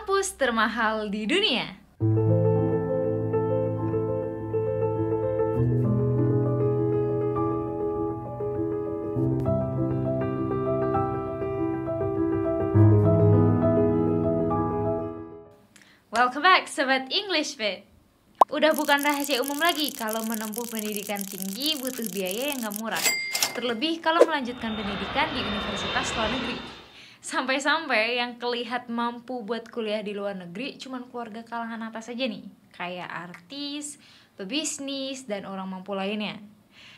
Kampus termahal di dunia. Welcome back, Sobat English Fit. Udah bukan rahasia umum lagi kalau menempuh pendidikan tinggi butuh biaya yang gak murah. Terlebih kalau melanjutkan pendidikan di universitas luar negeri. Sampai-sampai yang kelihat mampu buat kuliah di luar negeri cuman keluarga kalangan atas aja nih, kayak artis, pebisnis, dan orang mampu lainnya.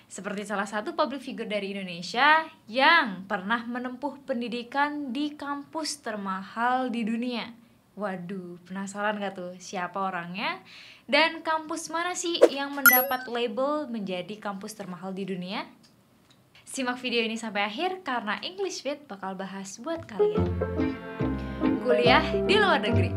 Seperti salah satu public figure dari Indonesia yang pernah menempuh pendidikan di kampus termahal di dunia. Waduh, penasaran gak tuh siapa orangnya? Dan kampus mana sih yang mendapat label menjadi kampus termahal di dunia? Simak video ini sampai akhir karena English Fit bakal bahas buat kalian. Kuliah di luar negeri.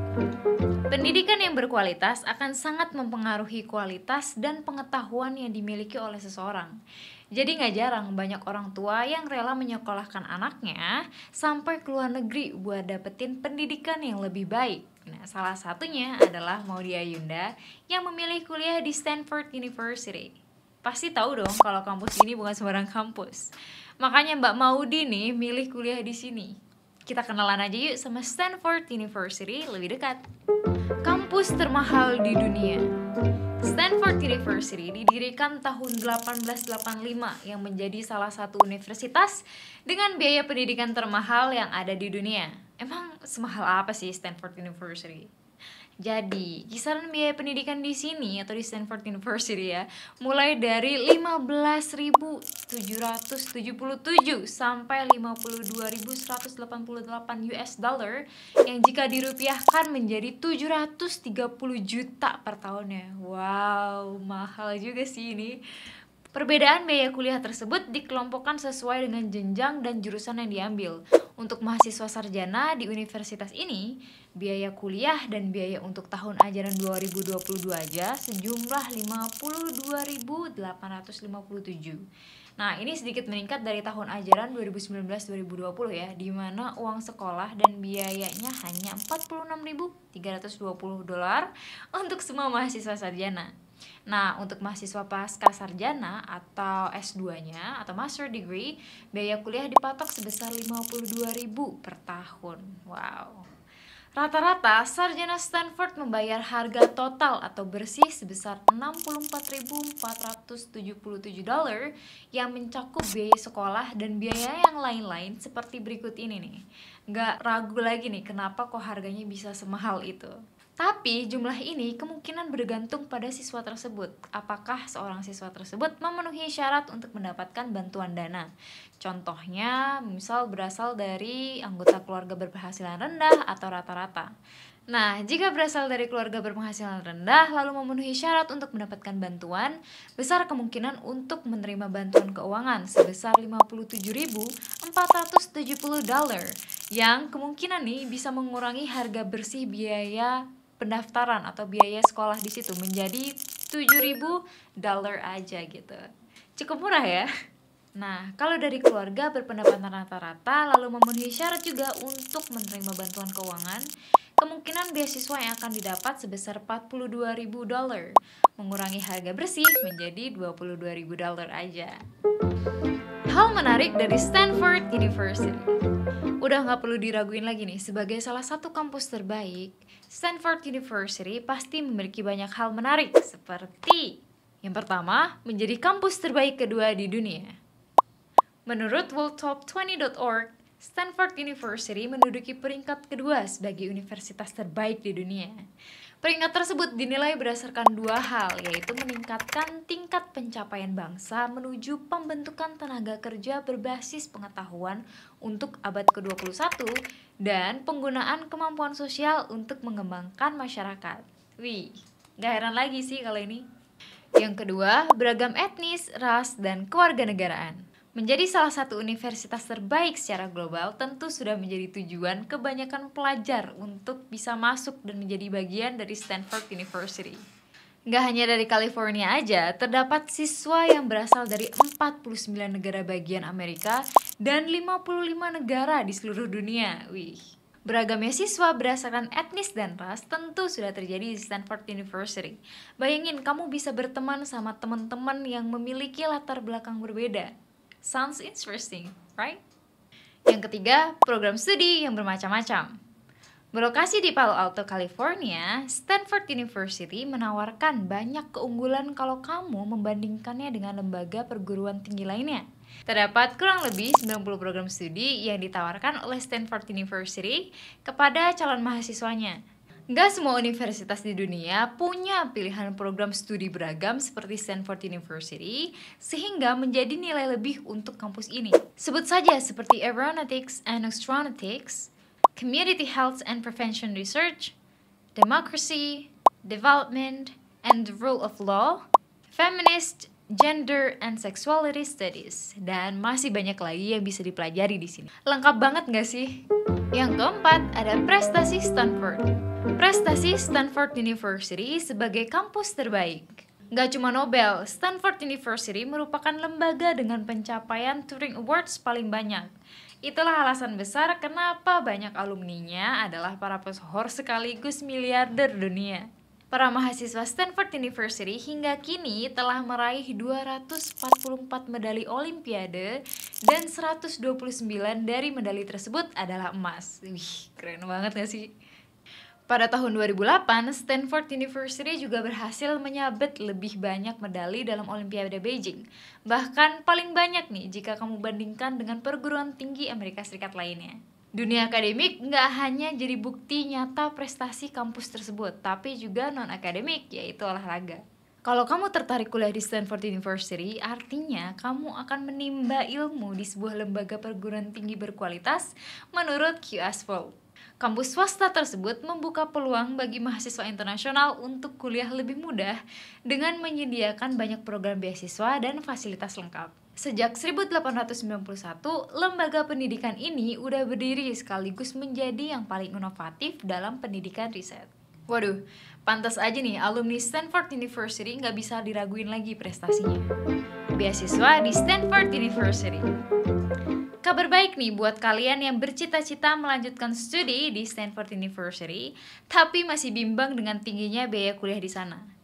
Pendidikan yang berkualitas akan sangat mempengaruhi kualitas dan pengetahuan yang dimiliki oleh seseorang. Jadi gak jarang banyak orang tua yang rela menyekolahkan anaknya sampai ke luar negeri buat dapetin pendidikan yang lebih baik. Nah, salah satunya adalah Maudia Yunda yang memilih kuliah di Stanford University. Pasti tahu dong kalau kampus ini bukan sembarang kampus. Makanya Mbak Maudi nih milih kuliah di sini. Kita kenalan aja yuk sama Stanford University lebih dekat. Kampus termahal di dunia. Stanford University didirikan tahun 1885 yang menjadi salah satu universitas dengan biaya pendidikan termahal yang ada di dunia. Emang semahal apa sih Stanford University? Jadi, kisaran biaya pendidikan di sini atau di Stanford University ya, mulai dari 15.777 sampai 52.188 US dollar yang jika dirupiahkan menjadi 730 juta per tahunnya. Wow, mahal juga sih ini. Perbedaan biaya kuliah tersebut dikelompokkan sesuai dengan jenjang dan jurusan yang diambil. Untuk mahasiswa sarjana di universitas ini, biaya kuliah dan biaya untuk tahun ajaran 2022 aja sejumlah 52.857. Nah, ini sedikit meningkat dari tahun ajaran 2019-2020 ya, di mana uang sekolah dan biayanya hanya $46.320 untuk semua mahasiswa sarjana. Nah, untuk mahasiswa pasca sarjana atau S2-nya atau master degree, biaya kuliah dipatok sebesar 52.000 per tahun. Wow. Rata-rata sarjana Stanford membayar harga total atau bersih sebesar $64.477 yang mencakup biaya sekolah dan biaya yang lain-lain seperti berikut ini nih. Nggak ragu lagi nih kenapa kok harganya bisa semahal itu. Tapi jumlah ini kemungkinan bergantung pada siswa tersebut. Apakah seorang siswa tersebut memenuhi syarat untuk mendapatkan bantuan dana? Contohnya, misal berasal dari anggota keluarga berpenghasilan rendah atau rata-rata. Nah, jika berasal dari keluarga berpenghasilan rendah lalu memenuhi syarat untuk mendapatkan bantuan, besar kemungkinan untuk menerima bantuan keuangan sebesar $57.470 yang kemungkinan nih bisa mengurangi harga bersih biaya pendaftaran atau biaya sekolah di situ menjadi $7.000 aja gitu. Cukup murah ya. Nah, kalau dari keluarga berpendapatan rata-rata lalu memenuhi syarat juga untuk menerima bantuan keuangan, kemungkinan beasiswa yang akan didapat sebesar $42.000, mengurangi harga bersih menjadi $22.000 aja. Hal menarik dari Stanford University. Udah gak perlu diraguin lagi nih, sebagai salah satu kampus terbaik, Stanford University pasti memiliki banyak hal menarik seperti yang pertama, menjadi kampus terbaik kedua di dunia. Menurut worldtop20.org, Stanford University menduduki peringkat kedua sebagai universitas terbaik di dunia. Peringkat tersebut dinilai berdasarkan dua hal, yaitu meningkatkan tingkat pencapaian bangsa menuju pembentukan tenaga kerja berbasis pengetahuan untuk abad ke-21 dan penggunaan kemampuan sosial untuk mengembangkan masyarakat. Wih, gak heran lagi sih kalau ini. Yang kedua, beragam etnis, ras, dan kewarganegaraan. Menjadi salah satu universitas terbaik secara global tentu sudah menjadi tujuan kebanyakan pelajar untuk bisa masuk dan menjadi bagian dari Stanford University. Nggak hanya dari California aja, terdapat siswa yang berasal dari 49 negara bagian Amerika dan 55 negara di seluruh dunia. Wih, Beragam siswa berdasarkan etnis dan ras tentu sudah terjadi di Stanford University. Bayangin kamu bisa berteman sama teman-teman yang memiliki latar belakang berbeda. Sounds interesting, right? Yang ketiga, program studi yang bermacam-macam. Berlokasi di Palo Alto, California, Stanford University menawarkan banyak keunggulan kalau kamu membandingkannya dengan lembaga perguruan tinggi lainnya. Terdapat kurang lebih 90 program studi yang ditawarkan oleh Stanford University kepada calon mahasiswanya. Nggak semua universitas di dunia punya pilihan program studi beragam seperti Stanford University, sehingga menjadi nilai lebih untuk kampus ini. Sebut saja seperti Aeronautics and Astronautics, Community Health and Prevention Research, Democracy, Development, and the Rule of Law, Feminist, Gender and Sexuality Studies, dan masih banyak lagi yang bisa dipelajari di sini. Lengkap banget nggak sih? Yang keempat, ada prestasi Stanford. Prestasi Stanford University sebagai kampus terbaik. Nggak cuma Nobel, Stanford University merupakan lembaga dengan pencapaian Turing Awards paling banyak. Itulah alasan besar kenapa banyak alumninya adalah para pesohor sekaligus miliarder dunia. Para mahasiswa Stanford University hingga kini telah meraih 244 medali olimpiade dan 129 dari medali tersebut adalah emas. Wih, keren banget gak sih? Pada tahun 2008, Stanford University juga berhasil menyabet lebih banyak medali dalam Olimpiade Beijing. Bahkan paling banyak nih jika kamu bandingkan dengan perguruan tinggi Amerika Serikat lainnya. Dunia akademik nggak hanya jadi bukti nyata prestasi kampus tersebut, tapi juga non-akademik, yaitu olahraga. Kalau kamu tertarik kuliah di Stanford University, artinya kamu akan menimba ilmu di sebuah lembaga perguruan tinggi berkualitas menurut QS World. Kampus swasta tersebut membuka peluang bagi mahasiswa internasional untuk kuliah lebih mudah dengan menyediakan banyak program beasiswa dan fasilitas lengkap. Sejak 1891, lembaga pendidikan ini udah berdiri sekaligus menjadi yang paling inovatif dalam pendidikan riset. Waduh, pantas aja nih alumni Stanford University nggak bisa diraguin lagi prestasinya. Beasiswa di Stanford University. Kabar baik nih buat kalian yang bercita-cita melanjutkan studi di Stanford University, tapi masih bimbang dengan tingginya biaya kuliah di sana.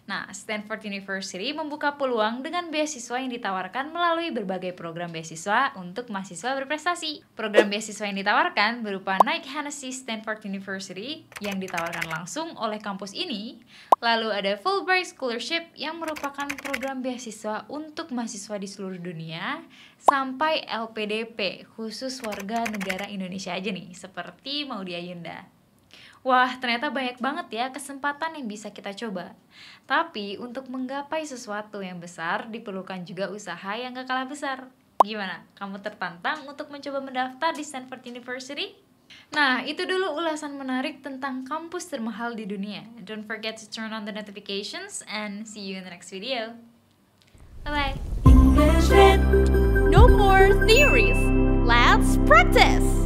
Nah, Stanford University membuka peluang dengan beasiswa yang ditawarkan melalui berbagai program beasiswa untuk mahasiswa berprestasi. Program beasiswa yang ditawarkan berupa Knight Hennessy Stanford University yang ditawarkan langsung oleh kampus ini. Lalu ada Fulbright Scholarship yang merupakan program beasiswa untuk mahasiswa di seluruh dunia, sampai LPDP khusus warga negara Indonesia aja nih, seperti Maudy Ayunda. Wah, ternyata banyak banget ya kesempatan yang bisa kita coba. Tapi untuk menggapai sesuatu yang besar diperlukan juga usaha yang gak kalah besar. Gimana? Kamu tertantang untuk mencoba mendaftar di Stanford University? Nah, itu dulu ulasan menarik tentang kampus termahal di dunia. Don't forget to turn on the notifications and see you in the next video. Bye-bye. English Fit. No more theories. Let's practice.